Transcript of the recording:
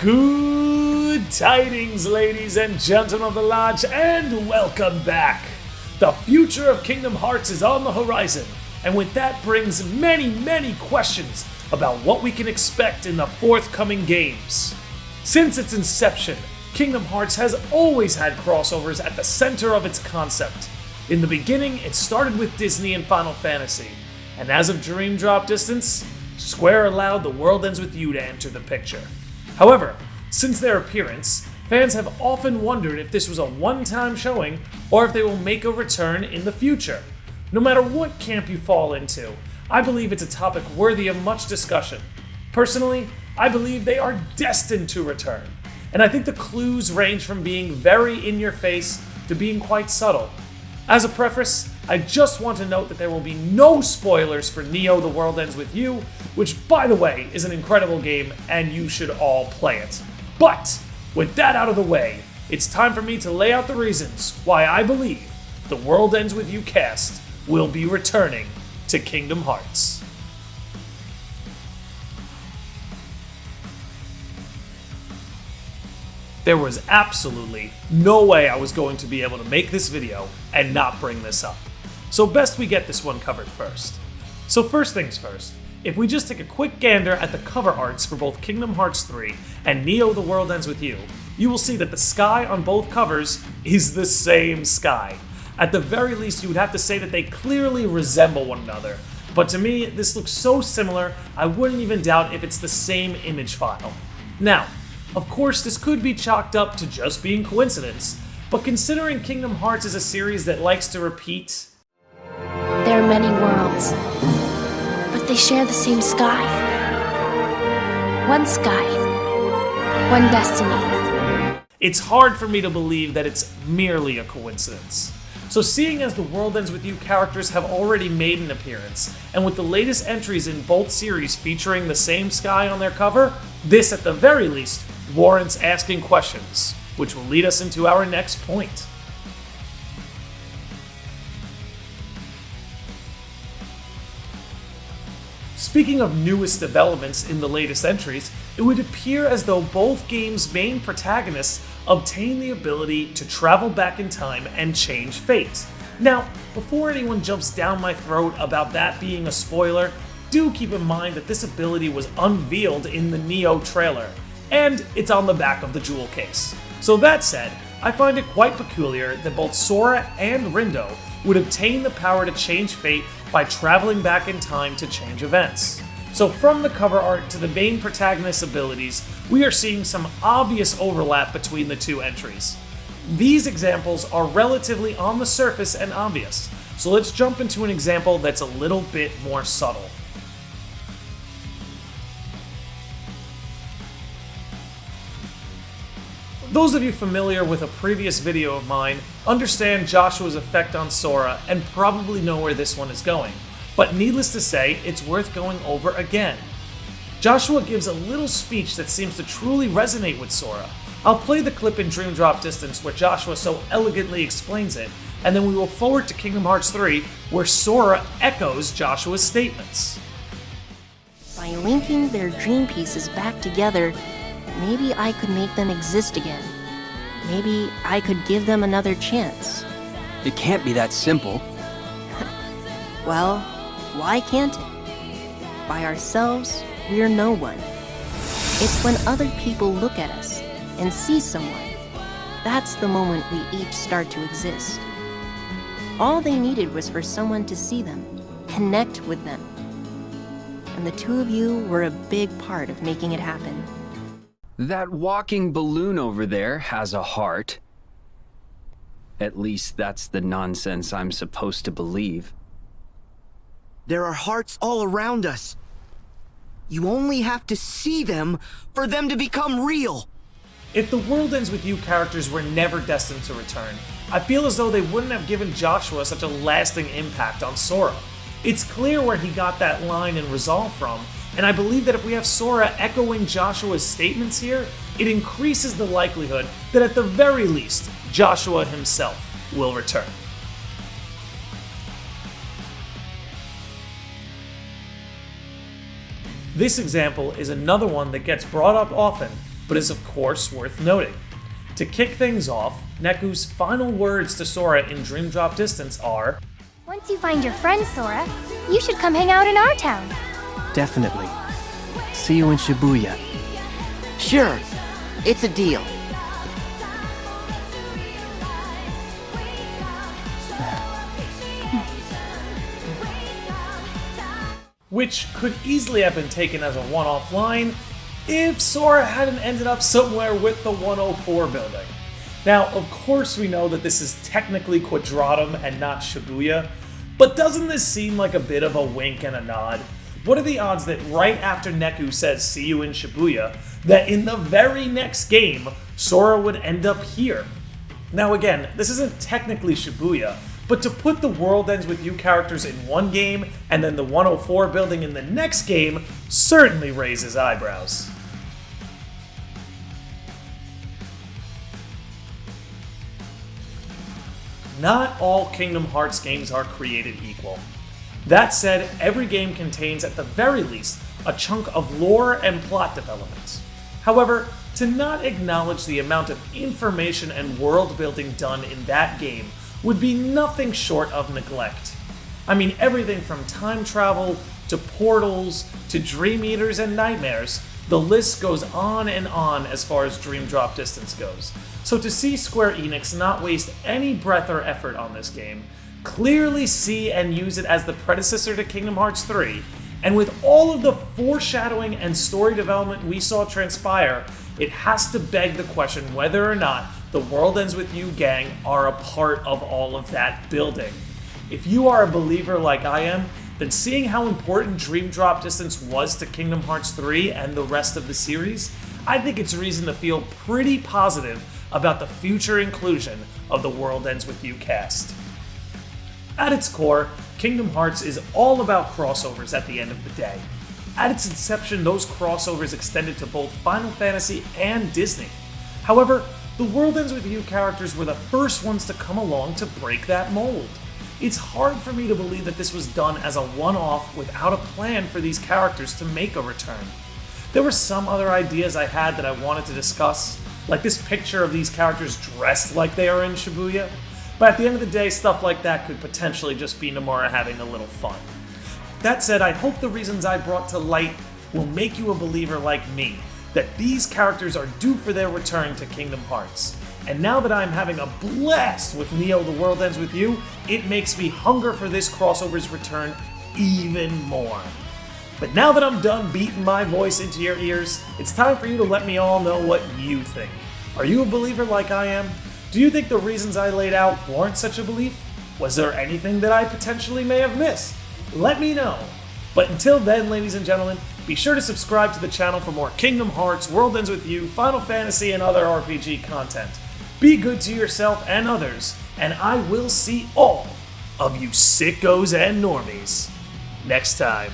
Good tidings, ladies and gentlemen of the lodge, and welcome back. The future of Kingdom Hearts is on the horizon, and with that brings many questions about what we can expect in the forthcoming games. Since its inception, Kingdom Hearts has always had crossovers at the center of its concept. In the beginning, it started with Disney and Final Fantasy, and as of Dream Drop Distance, Square allowed The World Ends With You to enter the picture. However, since their appearance, fans have often wondered if this was a one-time showing or if they will make a return in the future. No matter what camp you fall into, I believe it's a topic worthy of much discussion. Personally, I believe they are destined to return, and I think the clues range from being very in-your-face to being quite subtle. As a preface, I just want to note that there will be no spoilers for Neo: The World Ends With You, which, by the way, is an incredible game and you should all play it. But, with that out of the way, it's time for me to lay out the reasons why I believe the World Ends With You cast will be returning to Kingdom Hearts. There was absolutely no way I was going to be able to make this video and not bring this up. So best we get this one covered first. So first things first, if we just take a quick gander at the cover arts for both Kingdom Hearts 3 and Neo: The World Ends With You, you will see that the sky on both covers is the same sky. At the very least, you would have to say that they clearly resemble one another. But to me, this looks so similar, I wouldn't even doubt if it's the same image file. Now, of course, this could be chalked up to just being coincidence, but considering Kingdom Hearts is a series that likes to repeat, there are many worlds, but they share the same sky. One sky, one destiny. It's hard for me to believe that it's merely a coincidence. So seeing as the World Ends With You characters have already made an appearance, and with the latest entries in both series featuring the same sky on their cover, this at the very least warrants asking questions, which will lead us into our next point. Speaking of newest developments in the latest entries, it would appear as though both games' main protagonists obtain the ability to travel back in time and change fate. Now, before anyone jumps down my throat about that being a spoiler, do keep in mind that this ability was unveiled in the Neo trailer, and it's on the back of the jewel case. So that said, I find it quite peculiar that both Sora and Rindo would obtain the power to change fate by traveling back in time to change events. So from the cover art to the main protagonist's abilities, we are seeing some obvious overlap between the two entries. These examples are relatively on the surface and obvious, so let's jump into an example that's a little bit more subtle. Those of you familiar with a previous video of mine understand Joshua's effect on Sora and probably know where this one is going, but needless to say, it's worth going over again. Joshua gives a little speech that seems to truly resonate with Sora. I'll play the clip in Dream Drop Distance where Joshua so elegantly explains it, and then we will forward to Kingdom Hearts 3 where Sora echoes Joshua's statements. By linking their dream pieces back together, maybe I could make them exist again. Maybe I could give them another chance. It can't be that simple. Well, why can't it? By ourselves, we're no one. It's when other people look at us and see someone, that's the moment we each start to exist. All they needed was for someone to see them, connect with them. And the two of you were a big part of making it happen. That walking balloon over there has a heart. At least that's the nonsense I'm supposed to believe. There are hearts all around us. You only have to see them for them to become real. If the World Ends With You characters were never destined to return, I feel as though they wouldn't have given Joshua such a lasting impact on Sora. It's clear where he got that line and resolve from, and I believe that if we have Sora echoing Joshua's statements here, it increases the likelihood that at the very least, Joshua himself will return. This example is another one that gets brought up often, but is of course worth noting. To kick things off, Neku's final words to Sora in Dream Drop Distance are, "Once you find your friend, Sora, you should come hang out in our town." Definitely. See you in Shibuya. Sure, it's a deal. which could easily have been taken as a one-off line if Sora hadn't ended up somewhere with the 104 building. Now, of course we know that this is technically Quadratum and not Shibuya, but doesn't this seem like a bit of a wink and a nod? What are the odds that right after Neku says "see you in Shibuya," that in the very next game, Sora would end up here? Now again, this isn't technically Shibuya, but to put the World Ends With You characters in one game and then the 104 building in the next game certainly raises eyebrows. Not all Kingdom Hearts games are created equal. That said, every game contains at the very least a chunk of lore and plot development. However, to not acknowledge the amount of information and world building done in that game would be nothing short of neglect. I mean, everything from time travel, to portals, to Dream Eaters and Nightmares, the list goes on and on as far as Dream Drop Distance goes. So to see Square Enix not waste any breath or effort on this game, clearly see and use it as the predecessor to Kingdom Hearts 3, and with all of the foreshadowing and story development we saw transpire, it has to beg the question whether or not the World Ends With You gang are a part of all of that building. If you are a believer like I am, then seeing how important Dream Drop Distance was to Kingdom Hearts 3 and the rest of the series, I think it's reason to feel pretty positive about the future inclusion of the World Ends With You cast. At its core, Kingdom Hearts is all about crossovers at the end of the day. At its inception, those crossovers extended to both Final Fantasy and Disney. However, the World Ends With You characters were the first ones to come along to break that mold. It's hard for me to believe that this was done as a one-off without a plan for these characters to make a return. There were some other ideas I had that I wanted to discuss, like this picture of these characters dressed like they are in Shibuya, but at the end of the day, stuff like that could potentially just be Nomura having a little fun. That said, I hope the reasons I brought to light will make you a believer like me, that these characters are due for their return to Kingdom Hearts. And now that I'm having a blast with Neo The World Ends With You, it makes me hunger for this crossover's return even more. But now that I'm done beating my voice into your ears, it's time for you to let me all know what you think. Are you a believer like I am? Do you think the reasons I laid out warrant such a belief? Was there anything that I potentially may have missed? Let me know. But until then, ladies and gentlemen, be sure to subscribe to the channel for more Kingdom Hearts, World Ends With You, Final Fantasy, and other RPG content. Be good to yourself and others, and I will see all of you sickos and normies next time.